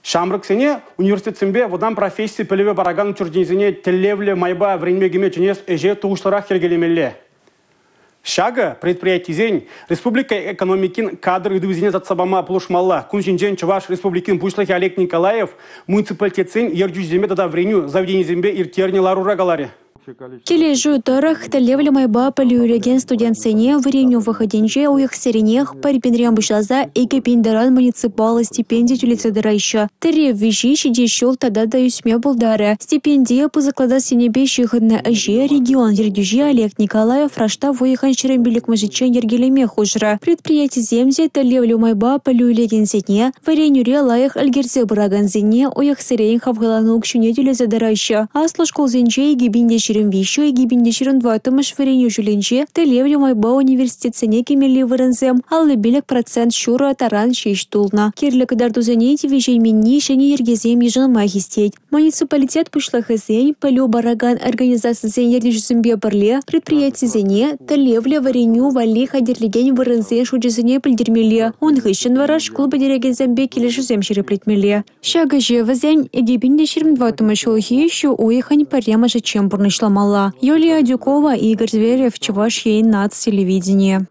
Шамрыксене университетсембе водан профессия піліве бараган учреждениесіне тілевлі майба времегеме ченес эже туғышларақ келгелемелі. Шага предприятизен республика экономикин кадр идвизине затсабама плошмалла. Кунжинжен Чуваш республикин Пушлахи Олег Николаев муниципалитетсен ерджуземе тада вреню заведенизембе иртерни ларурагаларе. Кележу тарах талевле майба полиуреген студентсене вреню выходенже у их серенех парипенрям бышлаза эке пиндеран муниципалы стипендия тюлицедера еще. Таре вижи щедещел тогда даю сме булдара. Стипендия по заклада сенебещих на аже регион ердюжи Олег Николаев рашта выехан черембелик мажичен ергелеме хужра. Предприятие земзе талевле майба полиуреген зене вреню релаях альгерзе браганзене у их серень хавгаланук щуне тюлицедера еще. Асло школ зенже и гибинде вещи и гибиндеширен двоетымыш варенью жүленче, телевлю майба университет сене кемели вырынзем, аллы белек процент шура таран шеш тулна. Кирлі кадардузене тивежей менни шене ергезем ежын магистеть. Муниципалитет пышлахызень, полю бараган организации зень ердежізімбе бірле, предприятие зене, телевлю варенью вали хадерлеген вырынзе шуджезене пілдермеле. Он хыщен вараш клубы дерегезембе келешізем шереплетмеле. Шага жевызень, и гибиндеширен двоетымыш улхи еще уехань парема же чембурныш. Юлия Дюкова и Игорь Зверев, Чувашия и НАЦ телевидение.